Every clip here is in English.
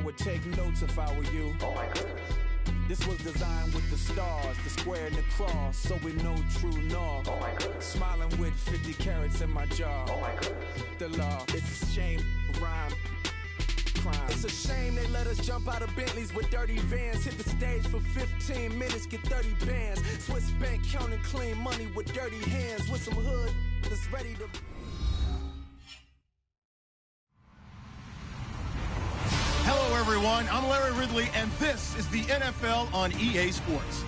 would take notes if I were you. Oh my goodness. This was designed with the stars, the square and the cross, so we know true north. Oh my goodness. Smiling with 50 carats in my jaw. Oh my goodness. The law, it's a shame, rhyme. Crime. It's a shame they let us jump out of Bentleys with dirty vans. Hit the stage for 15 minutes, get 30 bands. Swiss bank counting clean money with dirty hands. With some hood that's ready to... Hello, everyone. I'm Larry Ridley, and this is the NFL on EA Sports.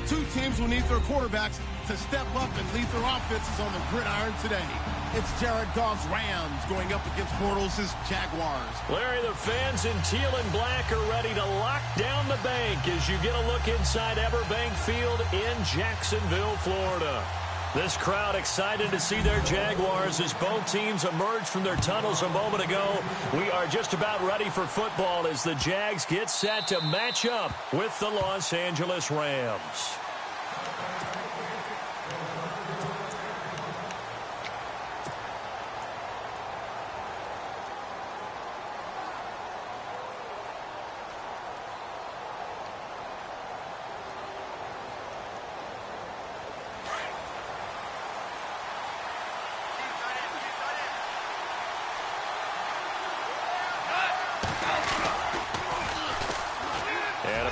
Two teams will need their quarterbacks to step up and lead their offenses on the gridiron today. It's Jared Goff's Rams going up against Bortles' Jaguars. Larry, the fans in teal and black are ready to lock down the bank as you get a look inside Everbank Field in Jacksonville, Florida. This crowd excited to see their Jaguars as both teams emerged from their tunnels a moment ago. We are just about ready for football as the Jags get set to match up with the Los Angeles Rams.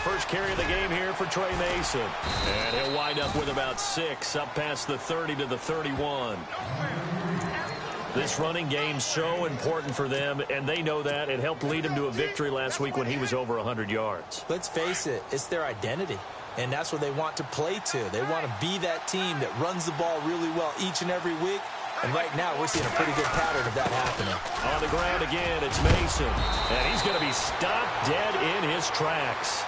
First carry of the game here for Trey Mason. And he'll wind up with about 6 up past the 30 to the 31. This running game's so important for them, and they know that. It helped lead him to a victory last week when he was over 100 yards. Let's face it, it's their identity, and that's what they want to play to. They want to be that team that runs the ball really well each and every week. And right now, we're seeing a pretty good pattern of that happening. On the ground again, it's Mason. And he's going to be stopped dead in his tracks.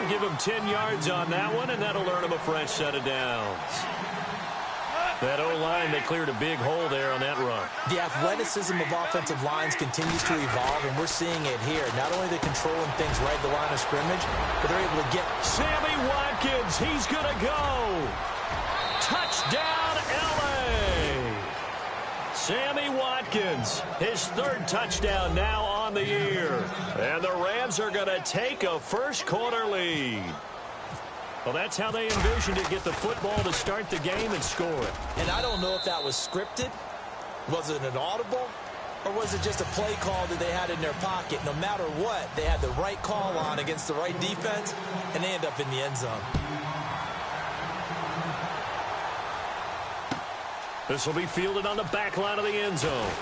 Give him 10 yards on that one, and that'll earn him a fresh set of downs. That O-line, they cleared a big hole there on that run. The athleticism of offensive lines continues to evolve, and we're seeing it here. Not only are they controlling things right at the line of scrimmage, but they're able to get... Sammy Watkins, he's going to go. Touchdown, L.A. Sammy Watkins, his third touchdown now on the year. And the Rams are going to take a first-quarter lead. Well, that's how they envisioned it, get the football to start the game and score it. And I don't know if that was scripted. Was it an audible? Or was it just a play call that they had in their pocket? No matter what, they had the right call on against the right defense, and they end up in the end zone. This will be fielded on the back line of the end zone.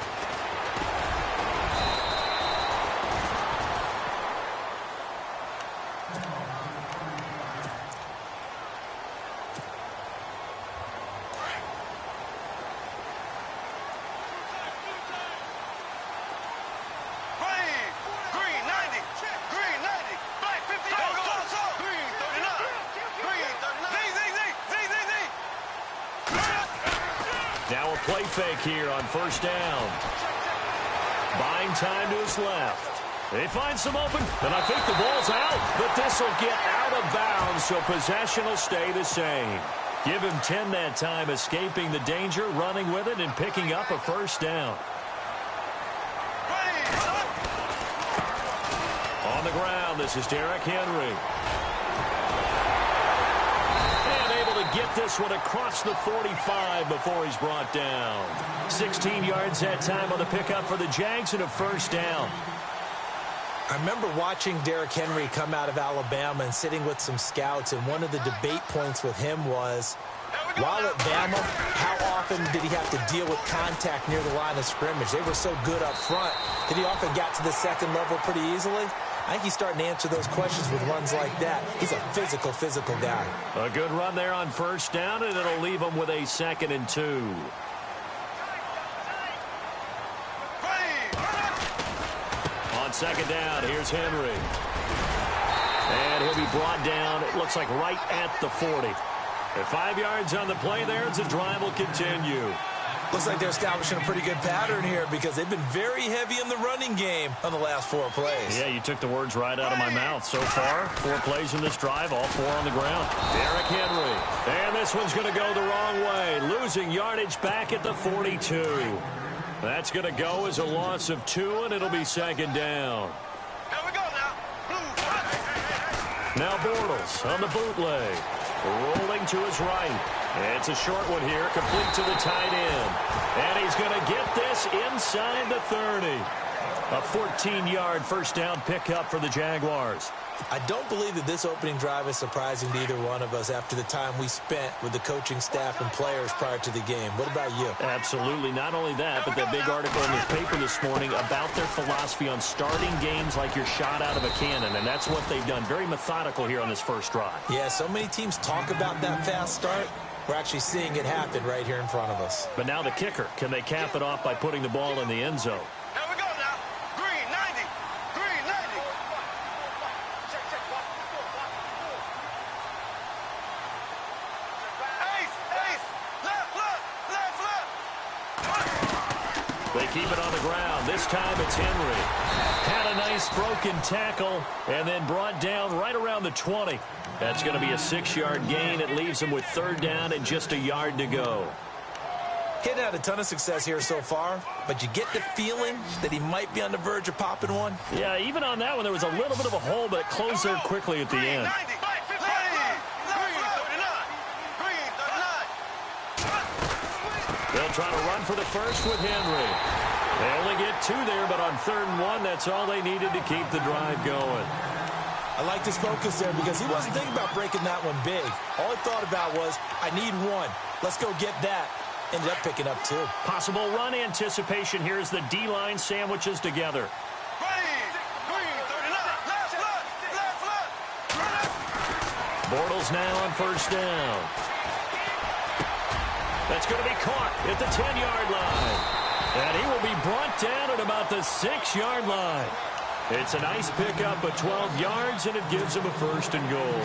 Now a play fake here on first down. Buying time to his left. They find some open, and I think the ball's out, but this will get out of bounds, so possession will stay the same. Give him 10 that time, escaping the danger, running with it, and picking up a first down. On the ground, this is Derrick Henry. Get this one across the 45 before he's brought down. 16 yards that time on the pickup for the Jags and a first down. I remember watching Derrick Henry come out of Alabama and sitting with some scouts, and one of the debate points with him was, while at Bama, how often did he have to deal with contact near the line of scrimmage? They were so good up front that he often got to the second level pretty easily. I think he's starting to answer those questions with runs like that. He's a physical guy. A good run there on first down, and it'll leave him with a 2nd and 2. On second down, here's Henry. And he'll be brought down, it looks like right at the 40. At 5 yards on the play there, as the drive will continue. Looks like they're establishing a pretty good pattern here because they've been very heavy in the running game on the last 4 plays. Yeah, you took the words right out of my mouth. So far, 4 plays in this drive, all 4 on the ground. Derrick Henry. And this one's going to go the wrong way. Losing yardage back at the 42. That's going to go as a loss of 2, and it'll be 2nd down. Here we go. Now Bortles on the bootleg. Rolling to his right. It's a short one here, complete to the tight end. And he's going to get this inside the 30. A 14-yard first down pickup for the Jaguars. I don't believe that this opening drive is surprising to either one of us after the time we spent with the coaching staff and players prior to the game. What about you? Absolutely. Not only that, but that big article in the paper this morning about their philosophy on starting games like you're shot out of a cannon, and that's what they've done. Very methodical here on this first drive. Yeah, so many teams talk about that fast start. We're actually seeing it happen right here in front of us. But now the kicker. Can they cap it off by putting the ball in the end zone? They keep it on the ground. This time it's Henry. Had a nice broken tackle and then brought down right around the 20. That's going to be a 6-yard gain. It leaves him with third down and just a yard to go. He hadn't had a ton of success here so far, but you get the feeling that he might be on the verge of popping one. Yeah, even on that one, there was a little bit of a hole, but it closed there quickly at the end. They'll try to run for the first with Henry. They only get 2 there, but on 3rd and 1, that's all they needed to keep the drive going. I like his focus there because he wasn't thinking about breaking that one big. All he thought about was, I need 1. Let's go get that. Ended up picking up 2. Possible run anticipation here as the D-line sandwiches together. Bortles now on first down. That's going to be caught at the 10-yard line. And he will be brought down at about the 6-yard line. It's a nice pickup of 12 yards, and it gives him a 1st and goal.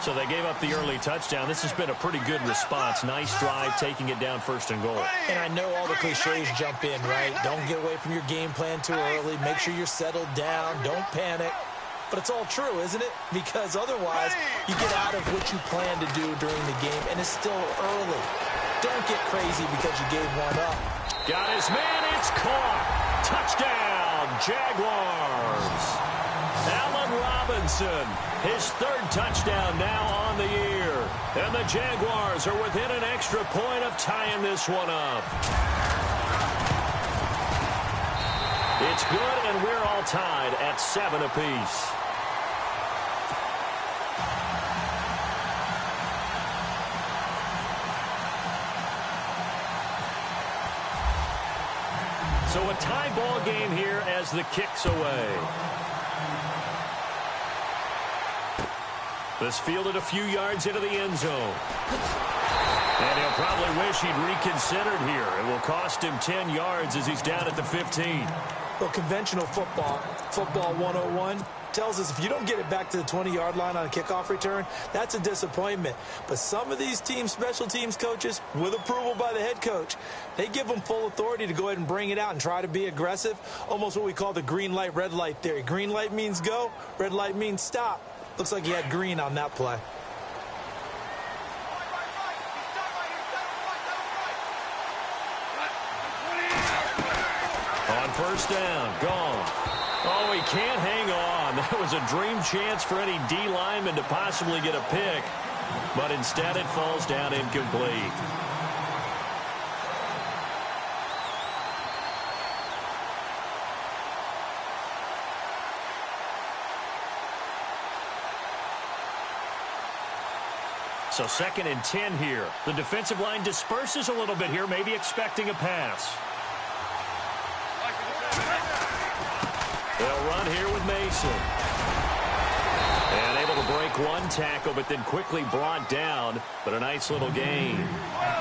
So they gave up the early touchdown. This has been a pretty good response. Nice drive, taking it down 1st and goal. And I know all the cliches jump in, right? Don't get away from your game plan too early. Make sure you're settled down. Don't panic. But it's all true, isn't it? Because otherwise, you get out of what you plan to do during the game, and it's still early. Don't get crazy because you gave one up. Got his man. It's caught. Touchdown, Jaguars. Allen Robinson, his 3rd touchdown now on the year. And the Jaguars are within an extra point of tying this one up. It's good, and we're all tied at 7 apiece. So a tie ball game here as the kick's away. This fielded a few yards into the end zone. And he'll probably wish he'd reconsidered here. It will cost him 10 yards as he's down at the 15. Well, conventional football 101, tells us if you don't get it back to the 20-yard line on a kickoff return, that's a disappointment. But some of these team special teams coaches, with approval by the head coach, they give them full authority to go ahead and bring it out and try to be aggressive, almost what we call the green light, red light theory. Green light means go, red light means stop. Looks like he had green on that play. On first down, gone. Oh, he can't hang on. That was a dream chance for any D lineman to possibly get a pick, but instead it falls down incomplete. So 2nd and 10 here. The defensive line disperses a little bit here, maybe expecting a pass. They'll run here with Mason. And able to break one tackle, but then quickly brought down. But a nice little gain.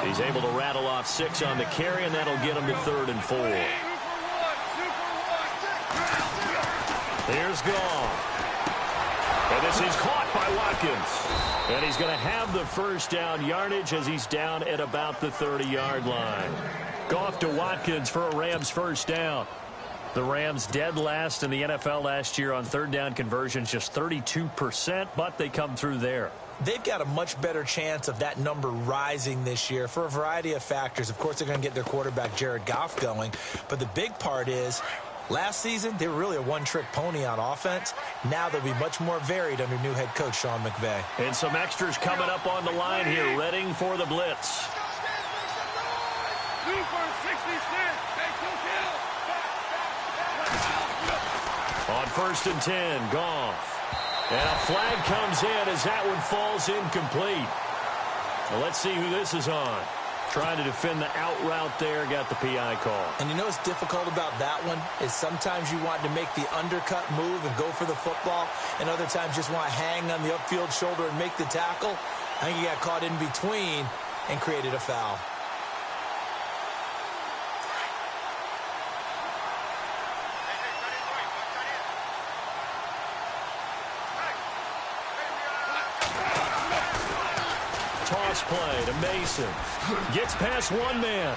He's able to rattle off 6 on the carry, and that'll get him to 3rd and 4. Here's Goff. And this is caught by Watkins. And he's going to have the first down yardage as he's down at about the 30-yard line. Goff to Watkins for a Rams first down. The Rams dead last in the NFL last year on 3rd down conversions, just 32%, but they come through there. They've got a much better chance of that number rising this year for a variety of factors. Of course, they're going to get their quarterback, Jared Goff, going. But the big part is Last season, they were really a one-trick pony on offense. Now they'll be much more varied under new head coach Sean McVay. And some extras coming up on the line here, readying for the blitz. 2 for 66. On 1st and 10, Goff. And a flag comes in as that one falls incomplete. Well, let's see who this is on. Trying to defend the out route there, got the PI call. And you know what's difficult about that one is sometimes you want to make the undercut move and go for the football, and other times just want to hang on the upfield shoulder and make the tackle. I think he got caught in between and created a foul. Toss play to Mason. Gets past one man.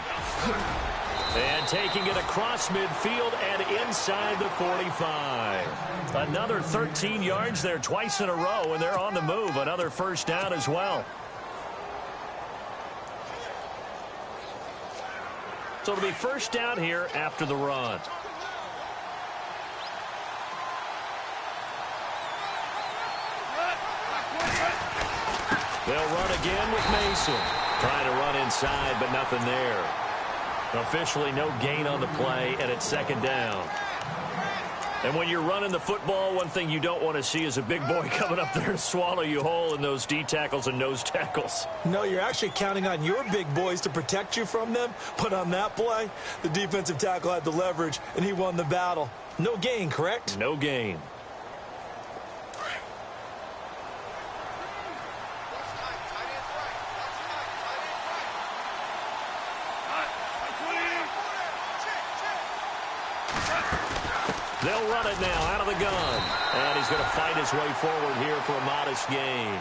And taking it across midfield and inside the 45. Another 13 yards there twice in a row, and they're on the move. Another first down as well. So it'll be first down here after the run. They'll run again with Mason. Trying to run inside, but nothing there. Officially no gain on the play, and it's second down. And when you're running the football, one thing you don't want to see is a big boy coming up there to swallow you whole in those D tackles and nose tackles. No, you're actually counting on your big boys to protect you from them. But on that play, the defensive tackle had the leverage, and he won the battle. No gain, correct? No gain. They'll run it now out of the gun. And he's going to fight his way forward here for a modest gain.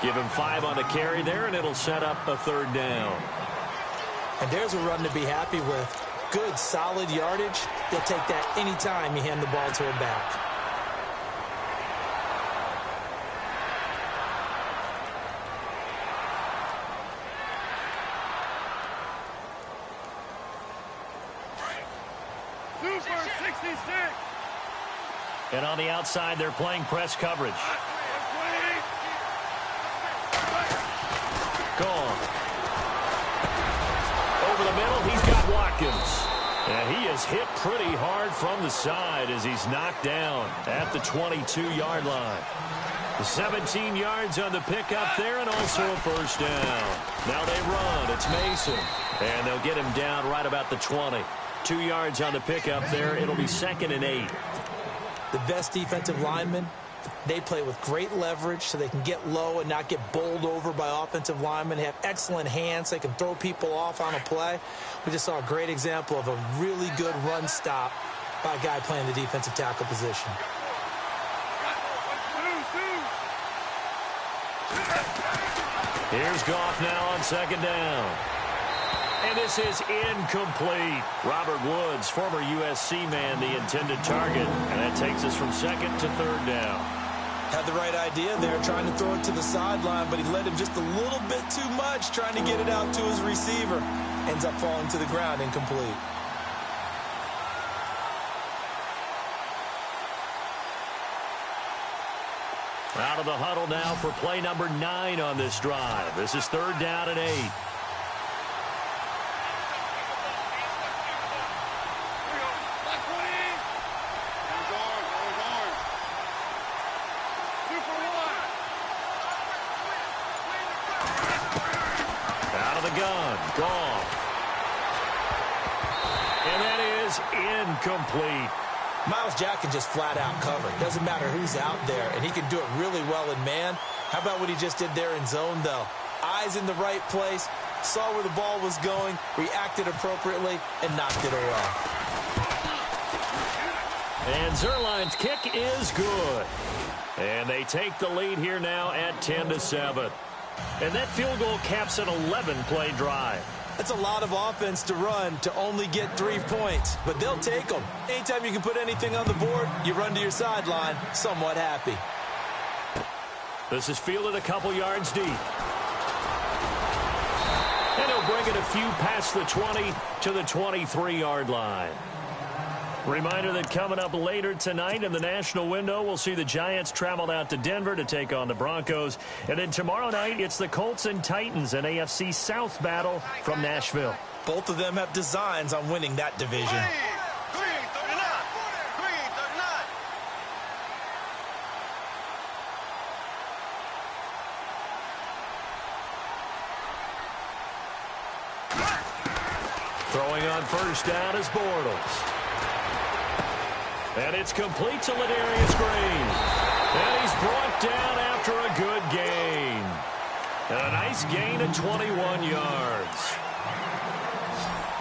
Give him 5 on the carry there, and it'll set up a third down. And there's a run to be happy with. Good, solid yardage. He'll take that anytime you hand the ball to him back. And on the outside, they're playing press coverage. Gone. Over the middle, he's got Watkins. And he is hit pretty hard from the side as he's knocked down at the 22-yard line. 17 yards on the pickup there, and also a first down. Now they run. It's Mason. And they'll get him down right about the 20. 2 yards on the pickup there. It'll be 2nd and 8. The best defensive linemen, they play with great leverage so they can get low and not get bowled over by offensive linemen. They have excellent hands. They can throw people off on a play. We just saw a great example of a really good run stop by a guy playing the defensive tackle position. Here's Goff now on 2nd down. And this is incomplete. Robert Woods, former USC man, the intended target. And that takes us from 2nd to 3rd down. Had the right idea there, trying to throw it to the sideline, but he led him just a little bit too much, trying to get it out to his receiver. Ends up falling to the ground, incomplete. Out of the huddle now for play number 9 on this drive. This is 3rd down and 8. Goff. And that is incomplete. Myles Jack can just flat out cover. Doesn't matter who's out there, and he can do it really well in man. How about what he just did there in zone, though? Eyes in the right place, saw where the ball was going, reacted appropriately, and knocked it away. And Zerline's kick is good. And they take the lead here now at 10-7. And that field goal caps an 11-play drive. That's a lot of offense to run to only get 3 points, but they'll take them. Anytime you can put anything on the board, you run to your sideline, somewhat happy. This is fielded a couple yards deep. And he'll bring it a few past the 20 to the 23-yard line. Reminder that coming up later tonight in the national window, we'll see the Giants travel out to Denver to take on the Broncos. And then tomorrow night, it's the Colts and Titans, an AFC South battle from Nashville. Both of them have designs on winning that division. Throwing on first down is Bortles. And it's complete to Ladarius Green. And he's brought down after a good gain. And a nice gain of 21 yards.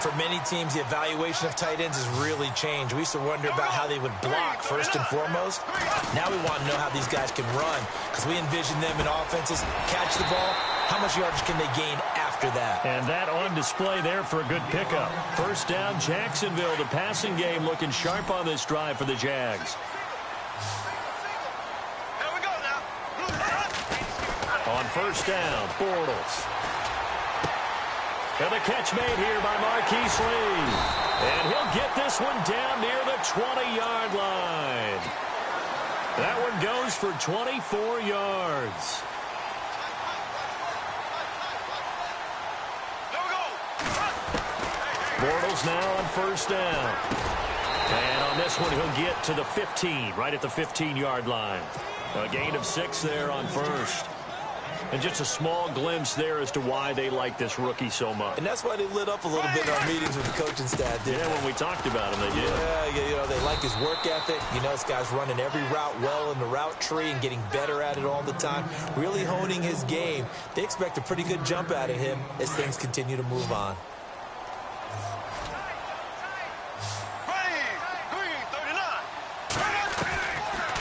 For many teams, the evaluation of tight ends has really changed. We used to wonder about how they would block first and foremost. Now we want to know how these guys can run, because we envision them in offenses catch the ball. How much yardage can they gain after that? And that on display there for a good pickup. First down, Jacksonville. The passing game looking sharp on this drive for the Jags. Here we go now. On first down, Bortles. And the catch made here by Marquise Lee. And he'll get this one down near the 20-yard line. That one goes for 24 yards. Bortles now on first down. And on this one, he'll get to the 15, right at the 15-yard line. A gain of 6 there on first. And just a small glimpse there as to why they like this rookie so much. And that's why they lit up a little bit in our meetings with the coaching staff, didn't they? When we talked about him, they did. Yeah, you know, they like his work ethic. You know, this guy's running every route well in the route tree and getting better at it all the time, really honing his game. They expect a pretty good jump out of him as things continue to move on.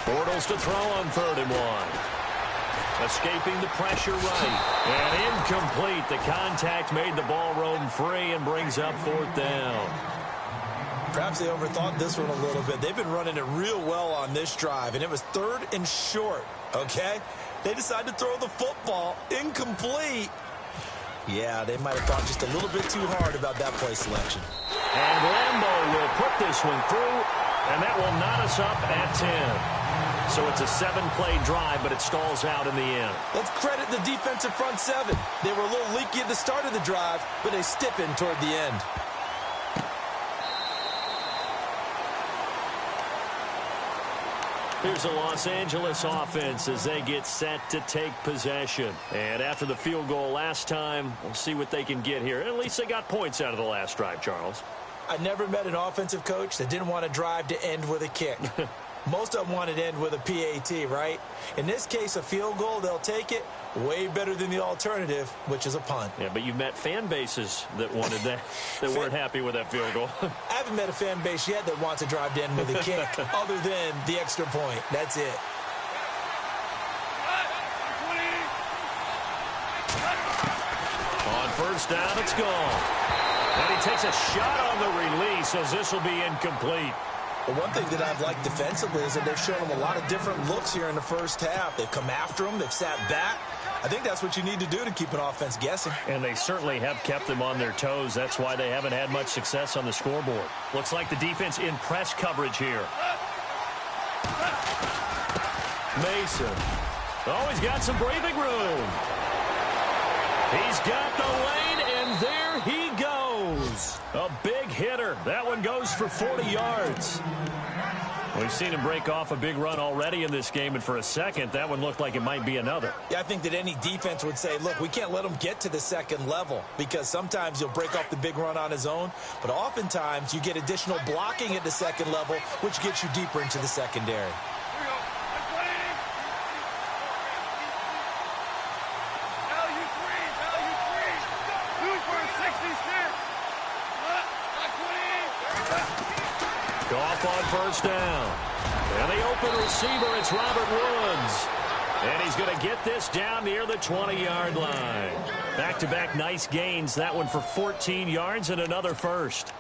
Bortles to throw on 3rd and 1. Escaping the pressure right. And incomplete. The contact made the ball roam free and brings up 4th down. Perhaps they overthought this one a little bit. They've been running it real well on this drive, and it was 3rd and short, okay? They decided to throw the football incomplete. Yeah, they might have thought just a little bit too hard about that play selection. And Lambeau will put this one through, and that will knot us up at 10. So it's a 7-play drive, but it stalls out in the end. Let's credit the defensive front 7. They were a little leaky at the start of the drive, but they stiffened toward the end. Here's the Los Angeles offense as they get set to take possession. And after the field goal last time, we'll see what they can get here. At least they got points out of the last drive, Charles. I never met an offensive coach that didn't want a drive to end with a kick. Most of them want it to end with a PAT, right? In this case, a field goal, they'll take it. Way better than the alternative, which is a punt. Yeah, but you've met fan bases that wanted that, that weren't happy with that field goal. I haven't met a fan base yet that wants a drive to end with a kick, other than the extra point. That's it. On first down, it's gone. And he takes a shot on the release as this will be incomplete. The one thing that I've liked defensively is that they've shown them a lot of different looks here in the first half. They've come after them. They've sat back. I think that's what you need to do to keep an offense guessing. And they certainly have kept them on their toes. That's why they haven't had much success on the scoreboard. Looks like the defense in press coverage here. Mason. Oh, he's got some breathing room. He's got the lane, and there he goes. A big hitter. That one goes for 40 yards. We've seen him break off a big run already in this game, and for a second, that one looked like it might be another. Yeah, I think that any defense would say, look, we can't let him get to the second level, because sometimes he'll break off the big run on his own, but oftentimes you get additional blocking at the second level, which gets you deeper into the secondary. Goff on first down. And the open receiver, it's Robert Woods. And he's going to get this down near the 20-yard line. Back-to-back nice gains. That one for 14 yards and another first.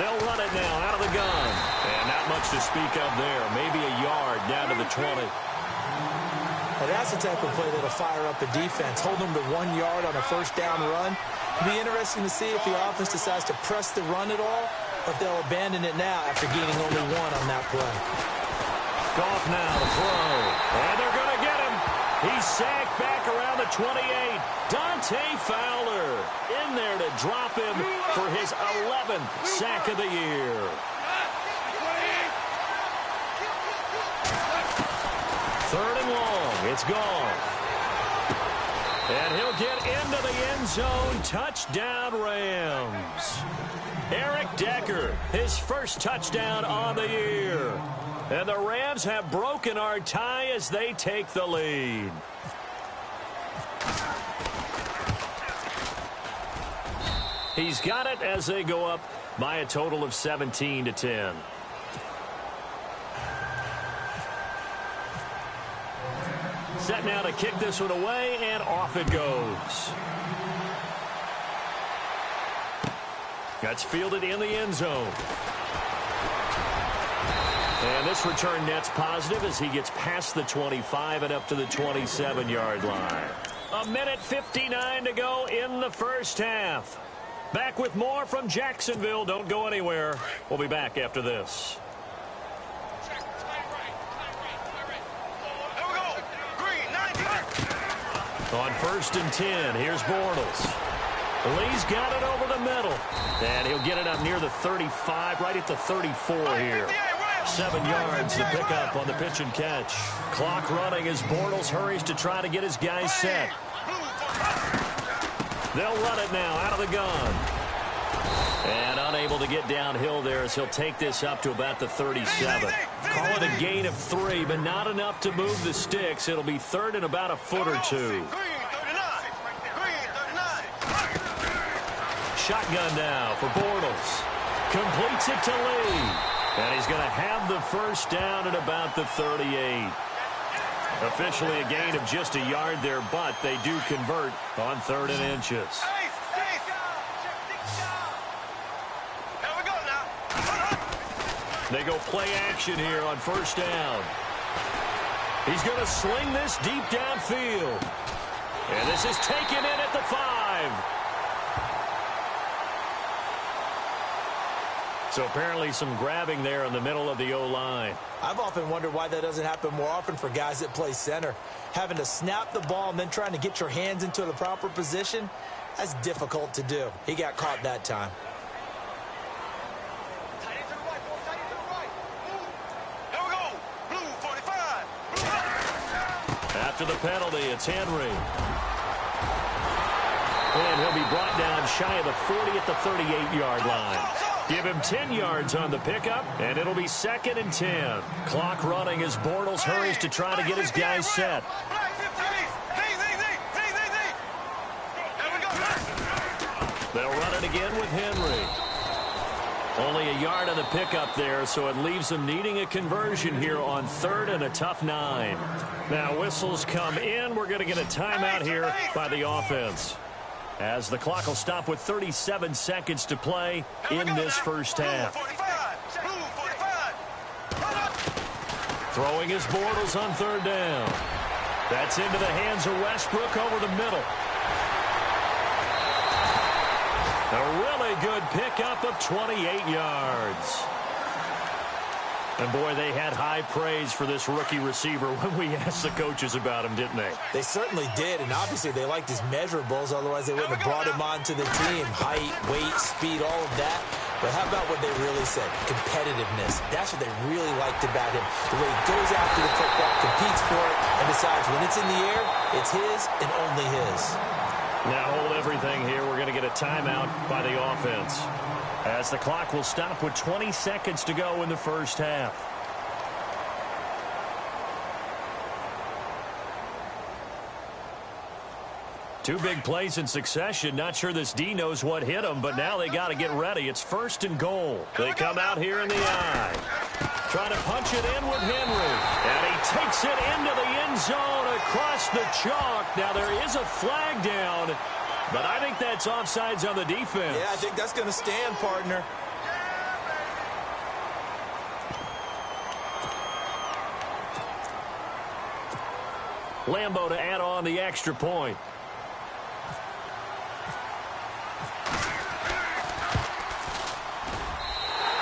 They'll run it now out of the gun. And not much to speak of there. Maybe a yard down to the 20. And that's the type of play that'll fire up a defense. Hold them to 1 yard on a first down run. It'll be interesting to see if the offense decides to press the run at all, or if they'll abandon it now after gaining only 1 on that play. Goff now to throw. And they're going to get him. He's sacked back around the 28. Dante Fowler in there to drop him for his 11th sack of the year. Third and long. It's Goff. And he'll get into the end zone. Touchdown, Rams. Eric Decker, his first touchdown on the year. And the Rams have broken our tie as they take the lead. He's got it as they go up by a total of 17-10. Set now to kick this one away, and off it goes. That's fielded in the end zone. And this return net's positive as he gets past the 25 and up to the 27-yard line. 1:59 to go in the first half. Back with more from Jacksonville. Don't go anywhere. We'll be back after this. On 1st and 10, here's Bortles. Lee's got it over the middle. And he'll get it up near the 35, right at the 34 here. 7 yards to pick up on the pitch and catch. Clock running as Bortles hurries to try to get his guys set. They'll run it now out of the gun. And unable to get downhill there as he'll take this up to about the 37. Call it a gain of 3, but not enough to move the sticks. It'll be third and about a foot or 2. Shotgun now for Bortles. Completes it to Lee. And he's going to have the first down at about the 38. Officially a gain of just a yard there, but they do convert on 3rd and inches. They go play action here on 1st down. He's going to sling this deep downfield. And this is taken in at the 5. So apparently some grabbing there in the middle of the O-line. I've often wondered why that doesn't happen more often for guys that play center. Having to snap the ball and then trying to get your hands into the proper position, that's difficult to do. He got caught that time. After the penalty, it's Henry. And he'll be brought down shy of the 40 at the 38-yard line. Give him 10 yards on the pickup, and it'll be 2nd and 10. Clock running as Bortles hurries to try to get his guys set. They'll run it again with Henry. Only a yard on the pickup there, so it leaves them needing a conversion here on 3rd and a tough 9. Now whistles come in. We're going to get a timeout here by the offense, as the clock will stop with 37 seconds to play in this first half. Throwing his Bortles on 3rd down. That's into the hands of Westbrook over the middle. A really good pickup of 28 yards. And, boy, they had high praise for this rookie receiver when we asked the coaches about him, didn't they? They certainly did, and obviously they liked his measurables. Otherwise, they wouldn't have brought him onto the team. Height, weight, speed, all of that. But how about what they really said? Competitiveness. That's what they really liked about him. The way he goes after the football, competes for it, and decides when it's in the air, it's his and only his. Now hold everything here. We're going to get a timeout by the offense, as the clock will stop with 20 seconds to go in the first half. Two big plays in succession. Not sure this D knows what hit him, but now they got to get ready. It's 1st and goal. They come out here in the I. Trying to punch it in with Henry. And he takes it into the end zone across the chalk. Now there is a flag down, but I think that's offsides on the defense. Yeah, I think that's going to stand, partner. Lambeau to add on the extra point.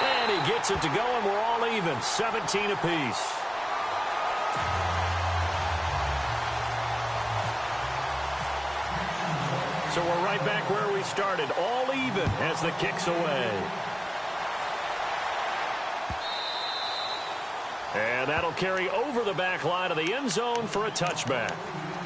And he gets it to go, and we're all even, 17 apiece. So we're right back where we started, all even as the kick's away. And that'll carry over the back line of the end zone for a touchback.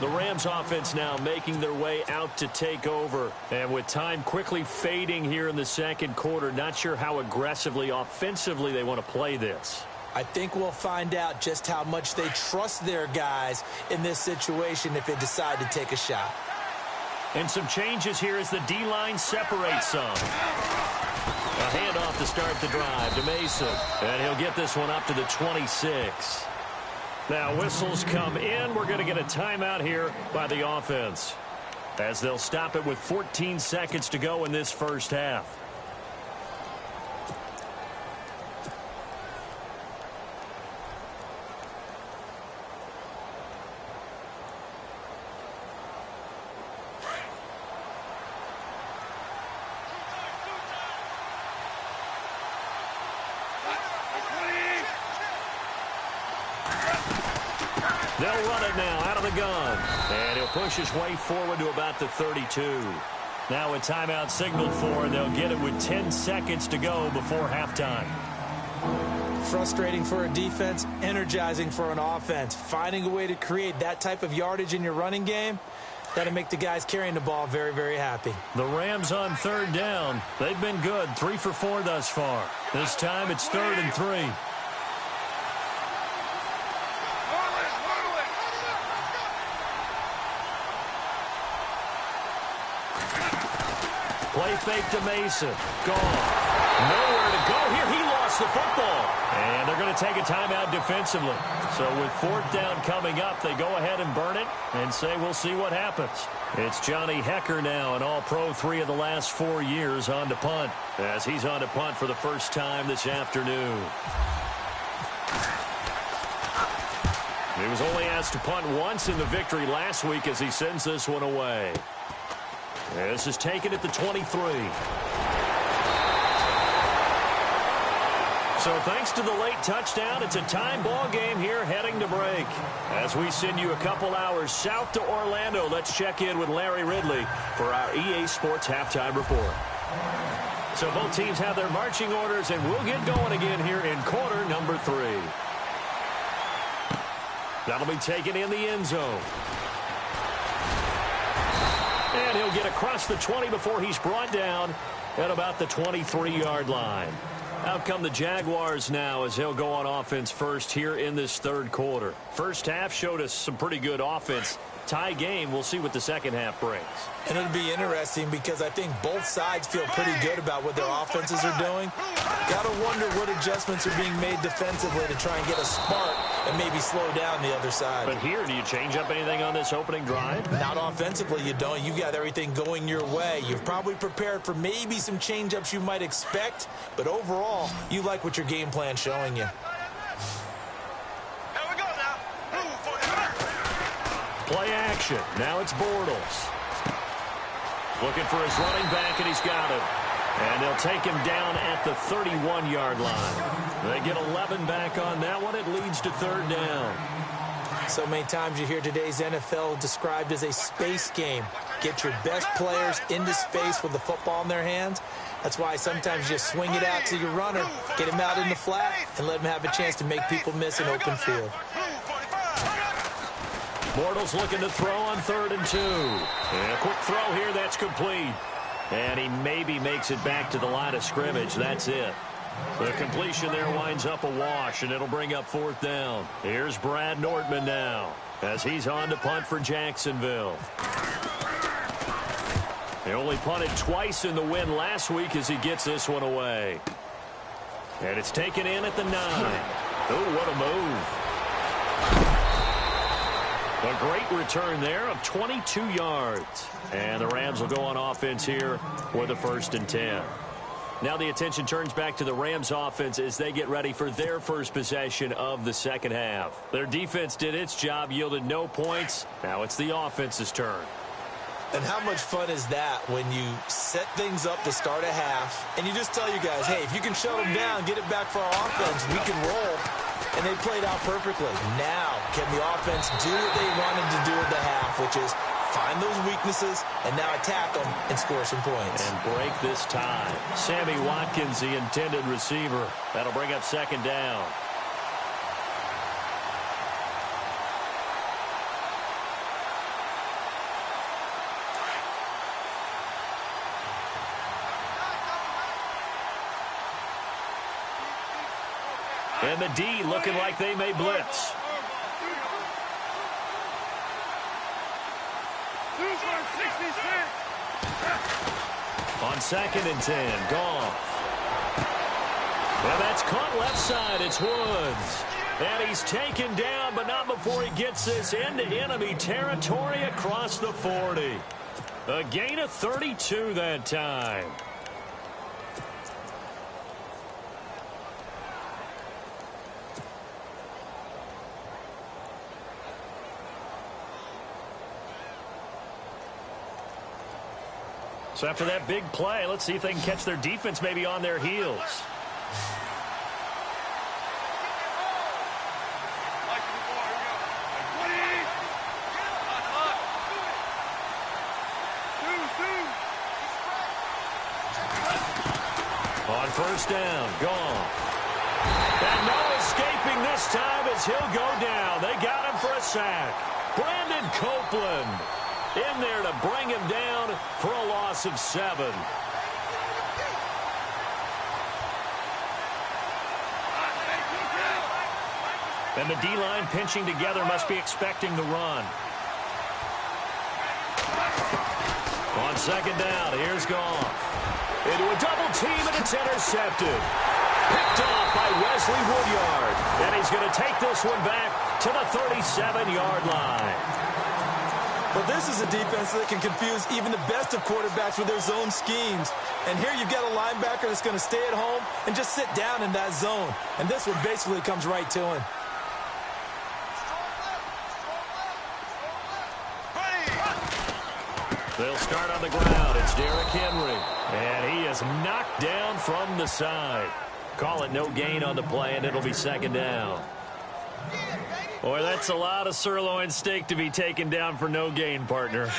The Rams offense now making their way out to take over. And with time quickly fading here in the second quarter, not sure how aggressively, offensively they want to play this. I think we'll find out just how much they trust their guys in this situation if they decide to take a shot. And some changes here as the D-line separates some. A handoff to start the drive to Mason. And he'll get this one up to the 26. Now whistles come in. We're going to get a timeout here by the offense, as they'll stop it with 14 seconds to go in this first half. They'll run it now out of the gun. And he'll push his way forward to about the 32. Now a timeout signaled for, and they'll get it with 10 seconds to go before halftime. Frustrating for a defense, energizing for an offense. Finding a way to create that type of yardage in your running game, that'll make the guys carrying the ball very, very happy. The Rams on third down. They've been good, 3 for 4 thus far. This time it's 3rd and 3. Play fake to Mason. Gone. Nowhere to go here. He lost the football. And they're going to take a timeout defensively. So with 4th down coming up, they go ahead and burn it and say we'll see what happens. It's Johnny Hecker now, an all-pro 3 of the last 4 years, on to punt, as he's on to punt for the first time this afternoon. He was only asked to punt once in the victory last week as he sends this one away. This is taken at the 23. So thanks to the late touchdown, it's a time ball game here heading to break. As we send you a couple hours south to Orlando, let's check in with Larry Ridley for our EA Sports Halftime Report. So both teams have their marching orders, and we'll get going again here in quarter number 3. That'll be taken in the end zone. And he'll get across the 20 before he's brought down at about the 23-yard line. Out come the Jaguars now as they'll go on offense first here in this third quarter. First half showed us some pretty good offense. Tie game, we'll see what the second half brings. And it'll be interesting because I think both sides feel pretty good about what their offenses are doing. Got to wonder what adjustments are being made defensively to try and get a spark and maybe slow down the other side. But here, do you change up anything on this opening drive? Not offensively, you don't. You got everything going your way. You've probably prepared for maybe some change-ups you might expect, but overall, you like what your game plan's showing you. Play action. Now it's Bortles. Looking for his running back, and he's got it. And they'll take him down at the 31-yard line. They get 11 back on that one. It leads to 3rd down. So many times you hear today's NFL described as a space game. Get your best players into space with the football in their hands. That's why sometimes you just swing it out to your runner, get him out in the flat, and let him have a chance to make people miss an open field. Bortles looking to throw on 3rd and 2. And a quick throw here, that's complete. And he maybe makes it back to the line of scrimmage. That's it. The completion there winds up a wash, and it'll bring up 4th down. Here's Brad Nordman now as he's on to punt for Jacksonville. He only punted twice in the win last week as he gets this one away. And it's taken in at the 9. Oh, what a move. A great return there of 22 yards. And the Rams will go on offense here with a 1st and 10. Now the attention turns back to the Rams offense as they get ready for their first possession of the second half. Their defense did its job, yielded no points. Now it's the offense's turn. And how much fun is that when you set things up to start a half and you just tell your guys, hey, if you can shut them down, get it back for our offense, we can roll. And they played out perfectly. Now, can the offense do what they wanted to do at the half, which is find those weaknesses and now attack them and score some points. And break this tie. Sammy Watkins, the intended receiver. That'll bring up second down. And the D looking like they may blitz. On 2nd and 10, Goff. And that's caught left side. It's Woods. And he's taken down, but not before he gets this into enemy territory across the 40. A gain of 32 that time. So after that big play, let's see if they can catch their defense maybe on their heels. On first down, gone. And no escaping this time as he'll go down. They got him for a sack. Brandon Copeland in there to bring him down for a loss of 7. And the D-line pinching together must be expecting the run. On second down, here's Goff. Into a double team, and it's intercepted. Picked off by Wesley Woodyard. And he's going to take this one back to the 37-yard line. But this is a defense that can confuse even the best of quarterbacks with their zone schemes. And here you've got a linebacker that's going to stay at home and just sit down in that zone. And this one basically comes right to him. They'll start on the ground. It's Derrick Henry. And he is knocked down from the side. Call it no gain on the play, and it'll be second down. Boy, that's a lot of sirloin steak to be taken down for no gain, partner.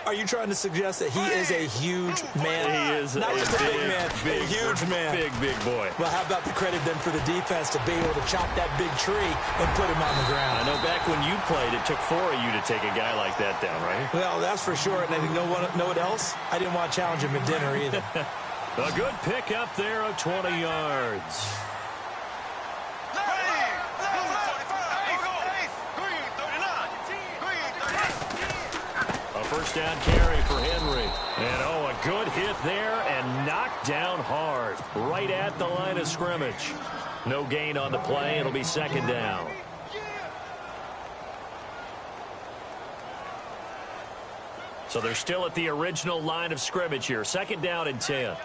Are you trying to suggest that he is a huge man? He is not just a big man, big, a huge man. Big boy. Well, how about the credit then for the defense to be able to chop that big tree and put him on the ground? I know back when you played, it took 4 of you to take a guy like that down, right? Well, that's for sure. And I think know what else? I didn't want to challenge him at dinner either. A good pick up there of 20 yards. First down carry for Henry. And, a good hit there and knocked down hard. Right at the line of scrimmage. No gain on the play. It'll be second down. So they're still at the original line of scrimmage here. Second down and 10.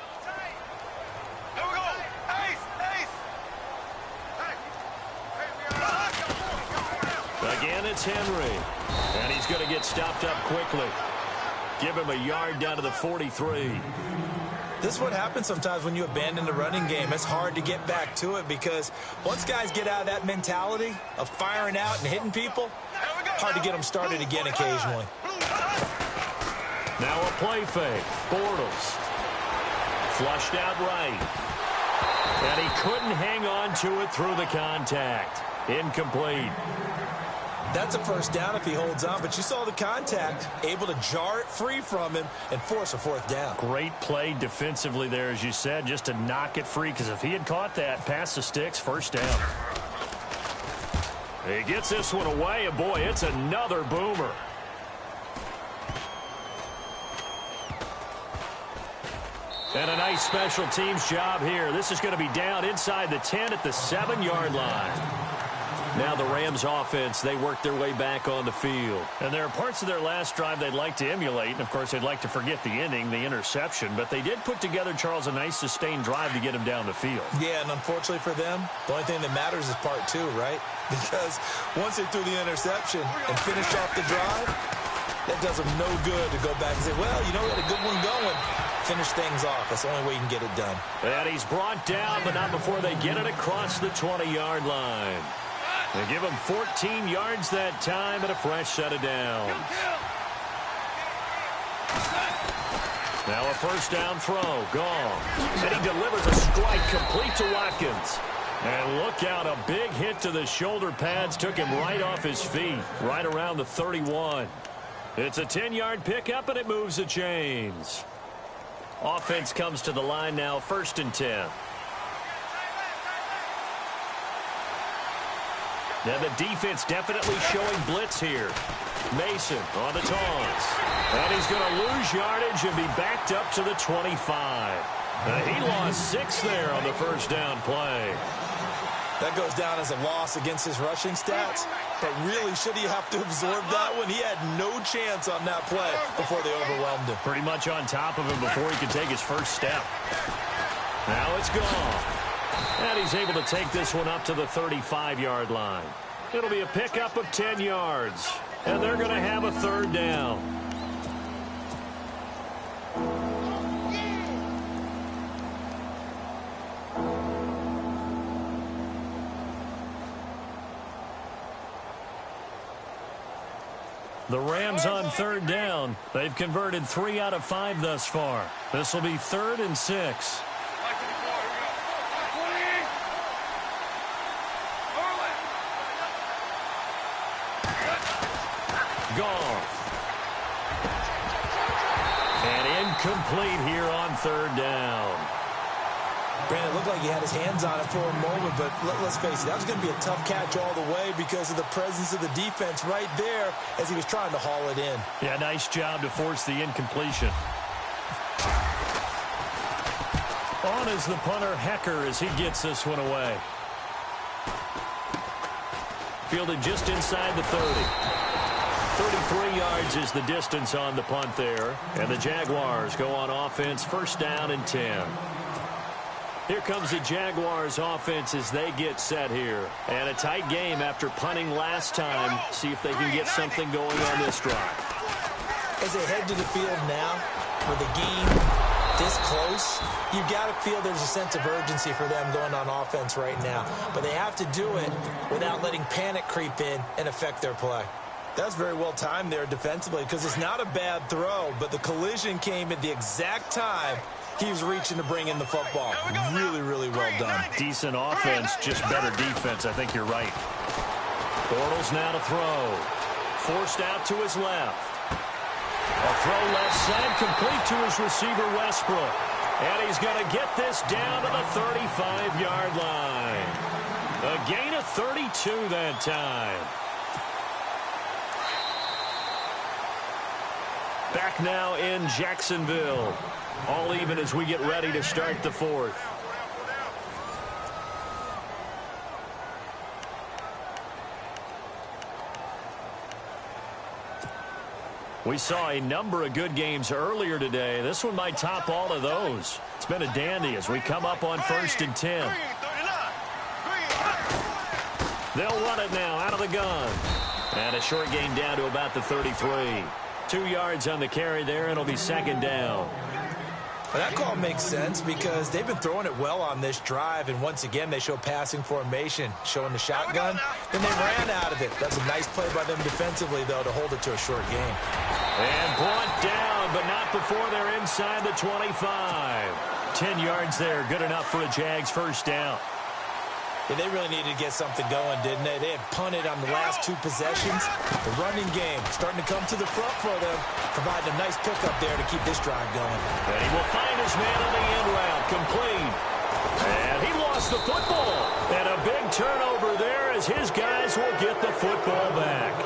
Again, it's Henry. And he's going to get stopped up quickly. Give him a yard down to the 43. This is what happens sometimes when you abandon the running game. It's hard to get back to it because once guys get out of that mentality of firing out and hitting people, hard to get them started again occasionally. Now a play fake. Bortles. Flushed out right. And he couldn't hang on to it through the contact. Incomplete. That's a first down if he holds on, but you saw the contact, able to jar it free from him and force a fourth down. Great play defensively there, as you said, just to knock it free, because if he had caught that, past the sticks, first down. He gets this one away, and boy, it's another boomer. And a nice special teams job here. This is going to be down inside the 10 at the 7-yard line. Now the Rams offense, they work their way back on the field. And there are parts of their last drive they'd like to emulate. And, of course, they'd like to forget the ending, the interception. But they did put together, Charles, a nice sustained drive to get him down the field. Yeah, and unfortunately for them, the only thing that matters is part two, right? Because once they threw the interception and finished off the drive, that does them no good to go back and say, well, you know, we had a good one going. Finish things off. That's the only way you can get it done. And he's brought down, but not before they get it across the 20-yard line. They give him 14 yards that time and a fresh set of downs. Now a first down throw. Gone. And he delivers a strike complete to Watkins. And look out, a big hit to the shoulder pads. Took him right off his feet, right around the 31. It's a 10-yard pickup, and it moves the chains. Offense comes to the line now, 1st and 10. Now the defense definitely showing blitz here. Mason on the taunts. And he's going to lose yardage and be backed up to the 25. He lost 6 there on the first down play. That goes down as a loss against his rushing stats. But really, should he have to absorb that one? He had no chance on that play before they overwhelmed him. Pretty much on top of him before he could take his first step. Now it's gone. And he's able to take this one up to the 35-yard line. It'll be a pickup of 10 yards. And they're going to have a 3rd down. The Rams on 3rd down. They've converted 3 out of 5 thus far. This will be 3rd and 6. Goff. And incomplete here on 3rd down. Brandon, it looked like he had his hands on it for a moment, but let's face it, that was going to be a tough catch all the way because of the presence of the defense right there as he was trying to haul it in. Yeah, nice job to force the incompletion. On is the punter, Hecker, as he gets this one away. Fielded just inside the 30. 33 yards is the distance on the punt there. And the Jaguars go on offense, 1st down and 10. Here comes the Jaguars offense as they get set here. And a tight game after punting last time. See if they can get something going on this drive. As they head to the field now, with the game this close, you've got to feel there's a sense of urgency for them going on offense right now. But they have to do it without letting panic creep in and affect their play. That's very well timed there defensively because it's not a bad throw, but the collision came at the exact time he was reaching to bring in the football. Really, really well done. Decent offense, just better defense. I think you're right. Bortles now to throw. Forced out to his left. A throw left side, complete to his receiver, Westbrook. And he's going to get this down to the 35-yard line. A gain of 32 that time. Back now in Jacksonville. All even as we get ready to start the 4th. We saw a number of good games earlier today. This one might top all of those. It's been a dandy as we come up on 1st and 10. They'll run it now out of the gun. And a short gain down to about the 33. 2 yards on the carry there, and it'll be 2nd down. Well, that call makes sense because they've been throwing it well on this drive, and once again they show passing formation, showing the shotgun. Then they ran out of it. That's a nice play by them defensively, though, to hold it to a short game. And brought down, but not before they're inside the 25. 10 yards there, good enough for a Jags first down. Yeah, they really needed to get something going, didn't they? They had punted on the last 2 possessions. The running game starting to come to the front for them, providing a nice pickup there to keep this drive going. And he will find his man on the end route, complete. And he lost the football. And a big turnover there as his guys will get the football back.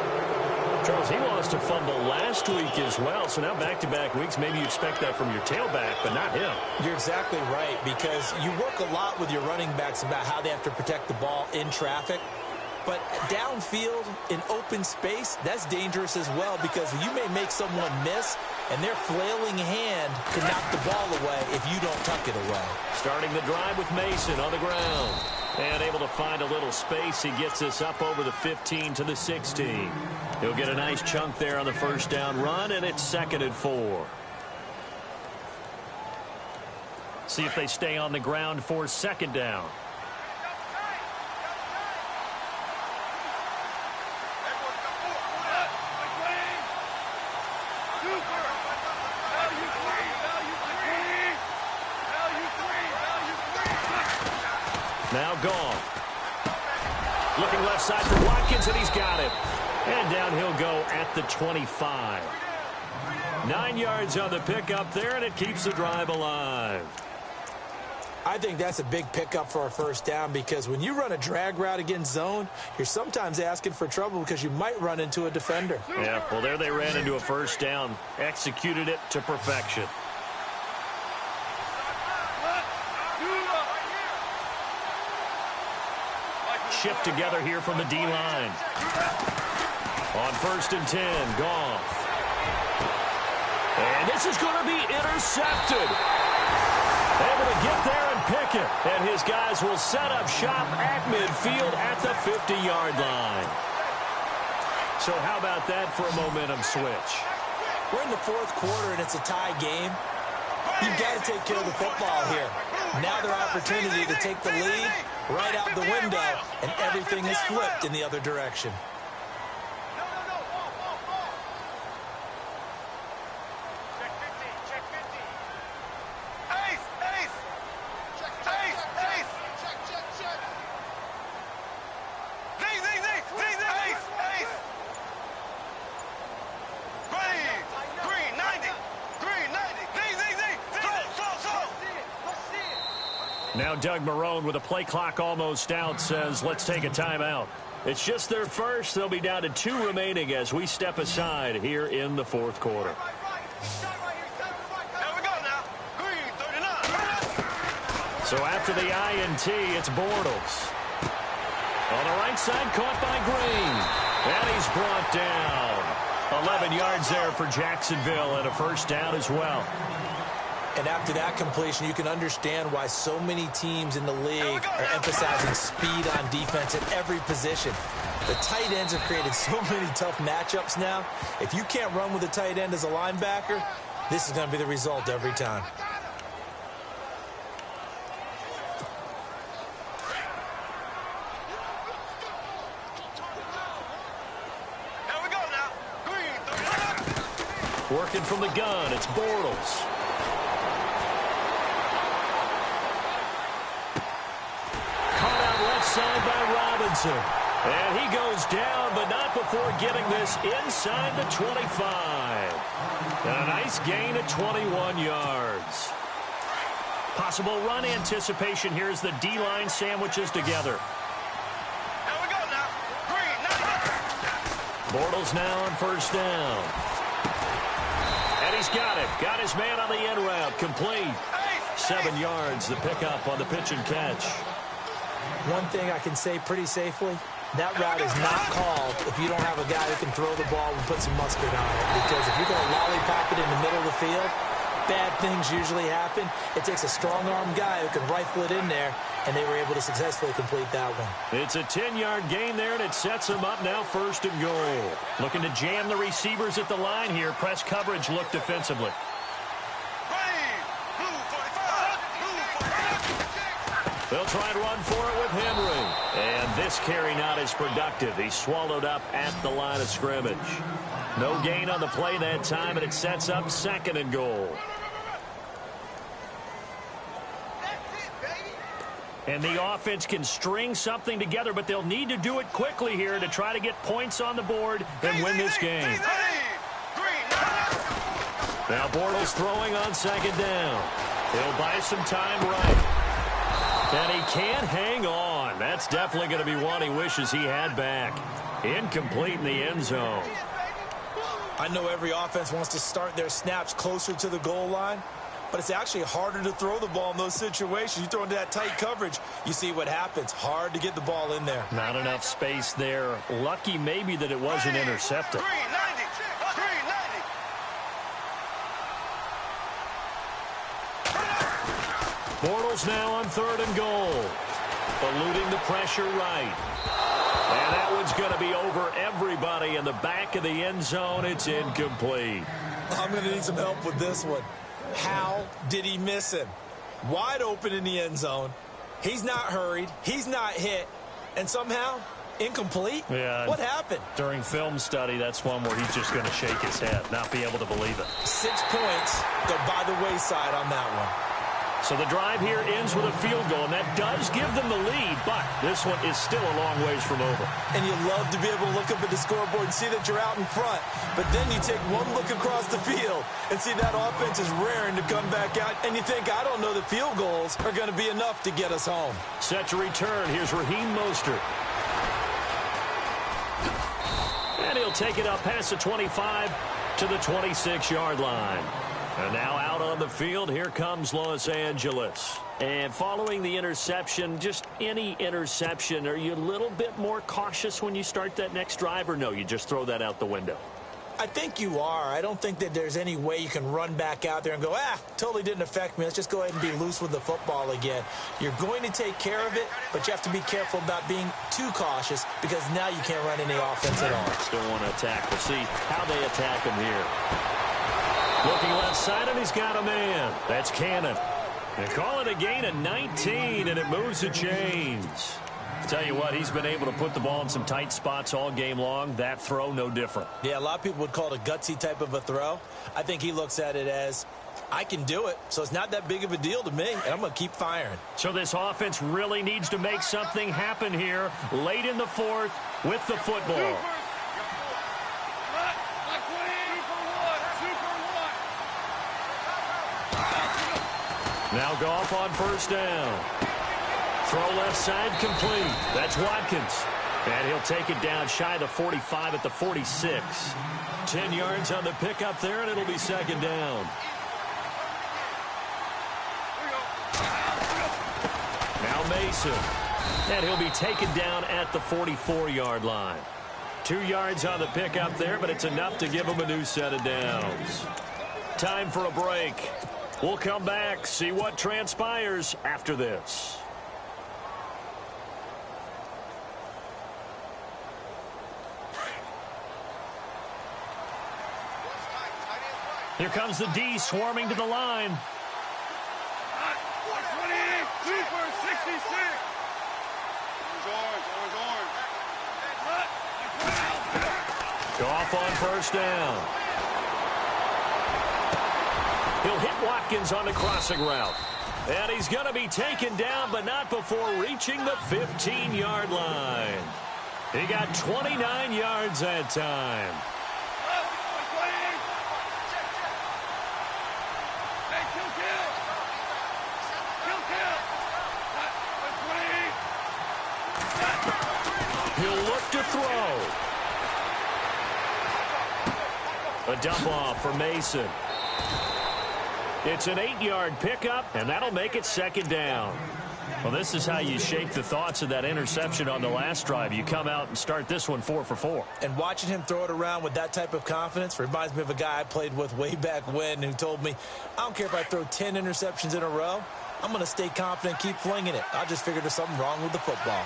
Charles, he lost a fumble last week as well, so now back-to-back weeks, maybe you expect that from your tailback, but not him. You're exactly right, because you work a lot with your running backs about how they have to protect the ball in traffic. But downfield in open space, that's dangerous as well because you may make someone miss, and their flailing hand can knock the ball away if you don't tuck it away. Starting the drive with Mason on the ground. And able to find a little space. He gets this up over the 15 to the 16. He'll get a nice chunk there on the first down run, and it's 2nd and 4. See if they stay on the ground for 2nd down. Now gone. Looking left side for Watkins, and he's got it. And down he'll go at the 25. 9 yards on the pickup there, and it keeps the drive alive. I think that's a big pickup for a first down because when you run a drag route against zone, you're sometimes asking for trouble because you might run into a defender. Yeah, well, there they ran into a first down. Executed it to perfection. Shift together here from the D-line. On 1st and 10, Goff. And this is going to be intercepted. Able to get there and pick it. And his guys will set up shop at midfield at the 50-yard line. So how about that for a momentum switch? We're in the 4th quarter, and it's a tie game. You've got to take care of the football here. Now their opportunity to take the lead right out the window, and everything is flipped in the other direction. Now Doug Marrone with a play clock almost out says, let's take a timeout. It's just their first. They'll be down to 2 remaining as we step aside here in the 4th quarter. So after the INT, it's Bortles. On the right side, caught by Green. And he's brought down. 11 yards there for Jacksonville and a first down as well. And after that completion, you can understand why so many teams in the league are emphasizing speed on defense at every position. The tight ends have created so many tough matchups now. If you can't run with a tight end as a linebacker, this is going to be the result every time. Working from the gun, it's Bortles. Side by Robinson. And he goes down, but not before getting this inside the 25. And a nice gain of 21 yards. Possible run anticipation here as the D-line sandwiches together. Bortles now on first down. And he's got it. Got his man on the end route. Complete. 7 yards, the pickup on the pitch and catch. One thing I can say pretty safely, that route is not called if you don't have a guy who can throw the ball and put some mustard on it. Because if you're going to lollipop it in the middle of the field, bad things usually happen. It takes a strong-arm guy who can rifle it in there, and they were able to successfully complete that one. It's a 10-yard gain there, and it sets them up now 1st and goal. Looking to jam the receivers at the line here. Press coverage look defensively. They'll try and run for it with Henry. And this carry not as productive. He's swallowed up at the line of scrimmage. No gain on the play that time, and it sets up 2nd and goal. And the offense can string something together, but they'll need to do it quickly here to try to get points on the board and win this game. Now Bortles throwing on 2nd down. He'll buy some time right. And he can't hang on. That's definitely going to be one he wishes he had back. Incomplete in the end zone. I know every offense wants to start their snaps closer to the goal line, but it's actually harder to throw the ball in those situations. You throw into that tight coverage, you see what happens. Hard to get the ball in there. Not enough space there. Lucky maybe that it wasn't intercepted. 390. 390. Bortles now on 3rd and goal. Eluding the pressure right. And that one's going to be over everybody in the back of the end zone. It's incomplete. I'm going to need some help with this one. How did he miss him? Wide open in the end zone. He's not hurried. He's not hit. And somehow, incomplete? Yeah. What happened? During film study, that's one where he's just going to shake his head, not be able to believe it. 6 points go by the wayside on that one. So the drive here ends with a field goal, and that does give them the lead, but this one is still a long ways from over. And you love to be able to look up at the scoreboard and see that you're out in front. But then you take one look across the field and see that offense is raring to come back out. And you think, I don't know that field goals are going to be enough to get us home. Set to return. Here's Raheem Mostert. And he'll take it up past the 25 to the 26-yard line. And now out on the field, here comes Los Angeles. And following the interception, just any interception, are you a little bit more cautious when you start that next drive, or no, you just throw that out the window? I think you are. I don't think that there's any way you can run back out there and go, totally didn't affect me. Let's just go ahead and be loose with the football again. You're going to take care of it, but you have to be careful about being too cautious because now you can't run any offense at all. Still want to attack. We'll see how they attack him here. Looking left side, and he's got a man. That's Cannon. They call it a gain of 19, and it moves the chains. Tell you what, he's been able to put the ball in some tight spots all game long. That throw, no different. Yeah, a lot of people would call it a gutsy type of a throw. I think he looks at it as, I can do it, so it's not that big of a deal to me, and I'm going to keep firing. So this offense really needs to make something happen here late in the fourth with the football. Now Goff on 1st down. Throw left side complete. That's Watkins. And he'll take it down shy of the 45 at the 46. 10 yards on the pickup there, and it'll be 2nd down. Now Mason. And he'll be taken down at the 44-yard line. 2 yards on the pickup there, but it's enough to give him a new set of downs. Time for a break. We'll come back, see what transpires after this. Here comes the D swarming to the line. 28, Super 66. Goff on 1st down. He'll hit Watkins on the crossing route. And he's going to be taken down, but not before reaching the 15-yard line. He got 29 yards that time. He'll look to throw. A dump off for Mason. It's an 8-yard pickup, and that'll make it 2nd down. Well, this is how you shake the thoughts of that interception on the last drive. You come out and start this one 4 for 4. And watching him throw it around with that type of confidence reminds me of a guy I played with way back when who told me, I don't care if I throw 10 interceptions in a row. I'm going to stay confident and keep flinging it. I just figured there's something wrong with the football.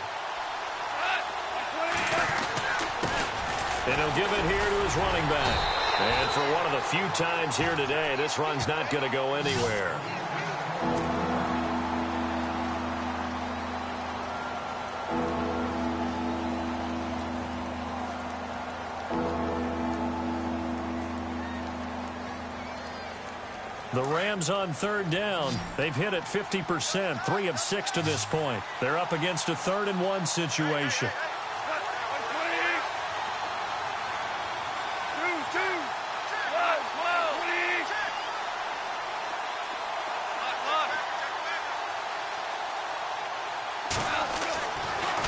And he'll give it here to his running back. And for one of the few times here today, this run's not going to go anywhere. The Rams on 3rd down. They've hit it 50%, 3 of 6 to this point. They're up against a 3rd and 1 situation.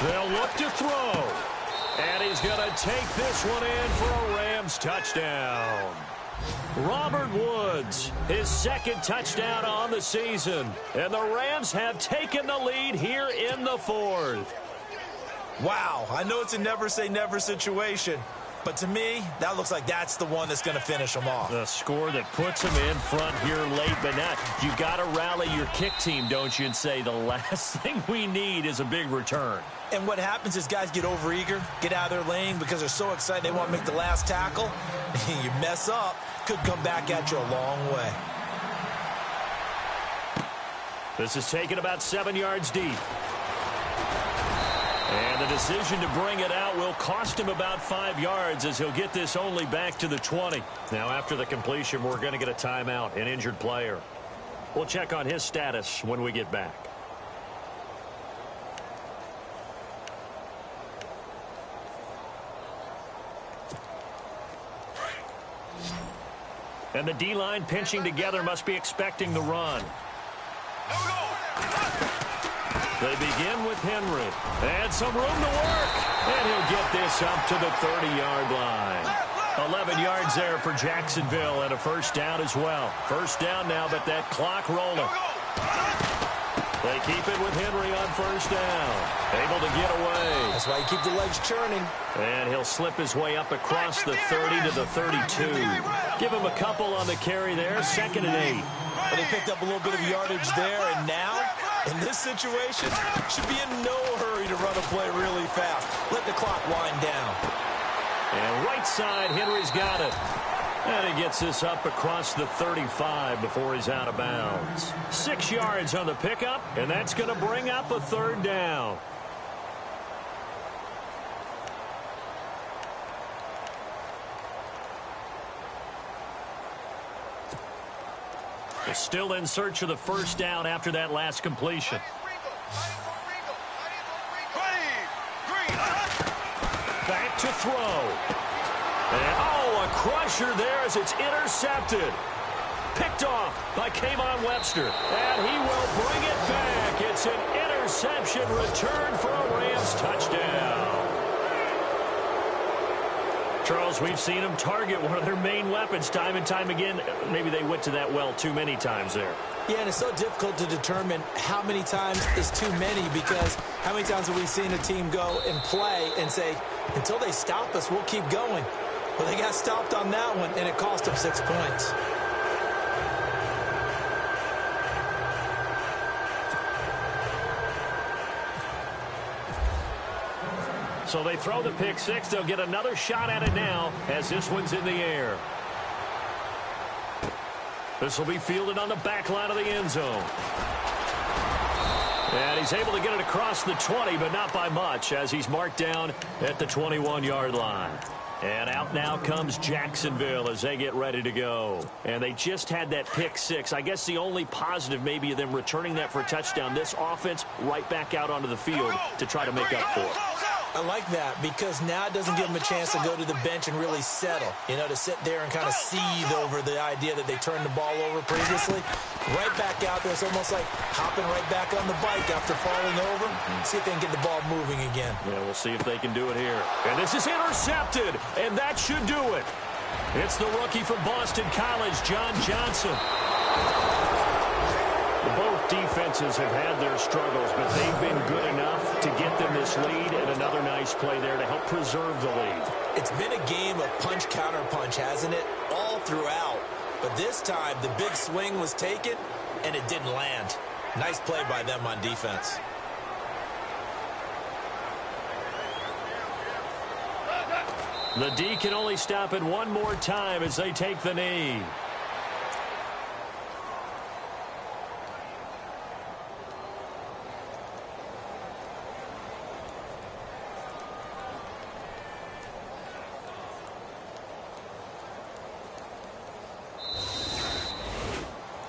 They'll look to throw. And he's going to take this one in for a Rams touchdown. Robert Woods, his second touchdown on the season. And the Rams have taken the lead here in the fourth. Wow, I know it's a never-say-never situation, but to me, that looks like that's the one that's going to finish them off. The score that puts them in front here late, but now you got to rally your kick team, don't you, and say the last thing we need is a big return. And what happens is guys get overeager, get out of their lane because they're so excited they want to make the last tackle. You mess up, could come back at you a long way. This is taken about 7 yards deep. And the decision to bring it out will cost him about 5 yards as he'll get this only back to the 20. Now, after the completion, we're going to get a timeout, an injured player. We'll check on his status when we get back. And the D-line pinching together must be expecting the run. They begin with Henry. And some room to work. And he'll get this up to the 30-yard line. 11 yards there for Jacksonville and a first down as well. First down now, but that clock rolling. They keep it with Henry on first down. Able to get away. That's why you keep the legs churning. And he'll slip his way up across the 30 to the 32. Give him a couple on the carry there. 2nd and 8. But they picked up a little bit of yardage there, and now, in this situation, should be in no hurry to run a play really fast. Let the clock wind down. And right side, Henry's got it. And he gets this up across the 35 before he's out of bounds. 6 yards on the pickup, and that's going to bring up a third down. They're still in search of the first down after that last completion. Back to throw. And, a crusher there as it's intercepted. Picked off by Kayvon Webster. And he will bring it back. It's an interception return for a Rams touchdown. Charles, we've seen them target one of their main weapons time and time again. Maybe they went to that well too many times there. Yeah, and it's so difficult to determine how many times is too many because how many times have we seen a team go and play and say, until they stop us, we'll keep going. Well, they got stopped on that one, and it cost them 6 points. So they throw the pick six. They'll get another shot at it now as this one's in the air. This will be fielded on the back line of the end zone. And he's able to get it across the 20, but not by much as he's marked down at the 21-yard line. And out now comes Jacksonville as they get ready to go. And they just had that pick six. I guess the only positive maybe of them returning that for a touchdown. This offense right back out onto the field to try to make up for it. I like that because now it doesn't give them a chance to go to the bench and really settle. You know, to sit there and kind of seethe over the idea that they turned the ball over previously. Right back out there. It's almost like hopping right back on the bike after falling over. See if they can get the ball moving again. Yeah, we'll see if they can do it here. And this is intercepted, and that should do it. It's the rookie from Boston College, John Johnson. Both defenses have had their struggles, but they've been good enough to get them this lead, and another nice play there to help preserve the lead. It's been a game of punch-counter-punch, hasn't it? All throughout. But this time, the big swing was taken, and it didn't land. Nice play by them on defense. The D can only stop it one more time as they take the knee.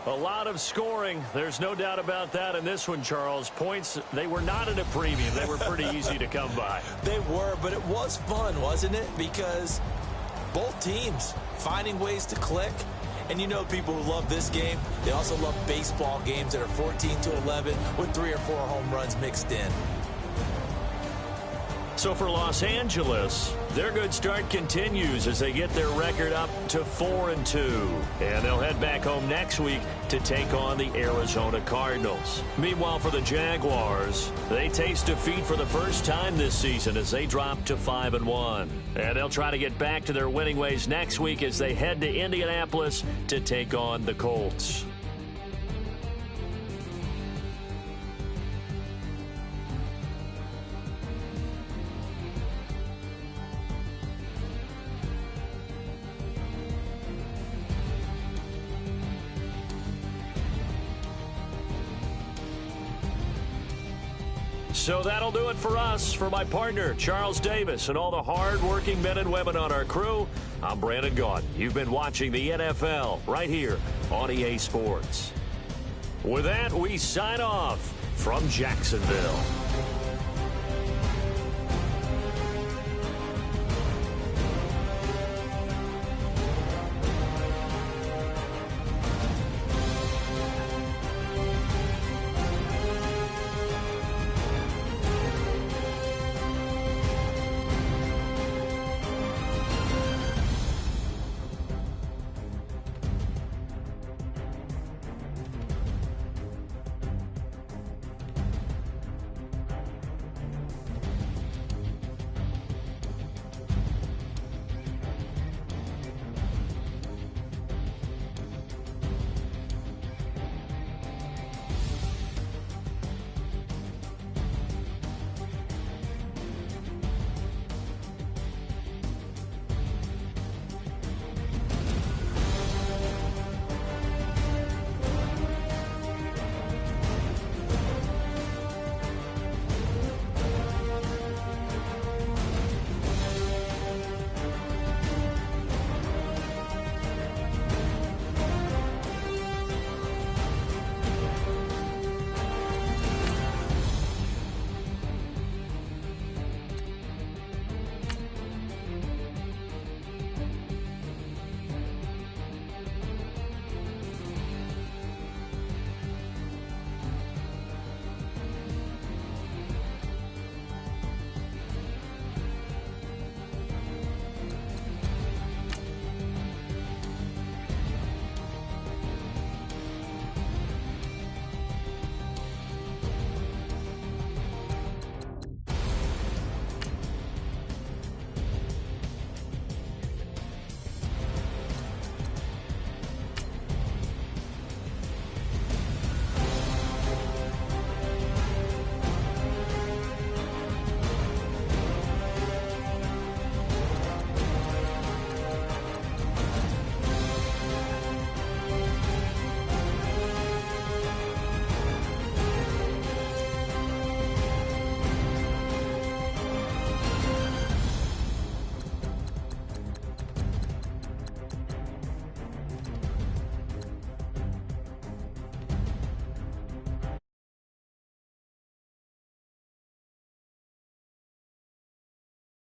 A lot of scoring. There's no doubt about that in this one, Charles. Points, they were not at a premium. They were pretty easy to come by. They were, but it was fun, wasn't it? Because both teams finding ways to click. And you know people who love this game, they also love baseball games that are 14-11 with 3 or 4 home runs mixed in. So for Los Angeles, their good start continues as they get their record up to 4-2. And they'll head back home next week to take on the Arizona Cardinals. Meanwhile, for the Jaguars, they taste defeat for the first time this season as they drop to 5-1. And they'll try to get back to their winning ways next week as they head to Indianapolis to take on the Colts. So that'll do it for us. For my partner, Charles Davis, and all the hard-working men and women on our crew, I'm Brandon Gaudin. You've been watching the NFL right here on EA Sports. With that, we sign off from Jacksonville.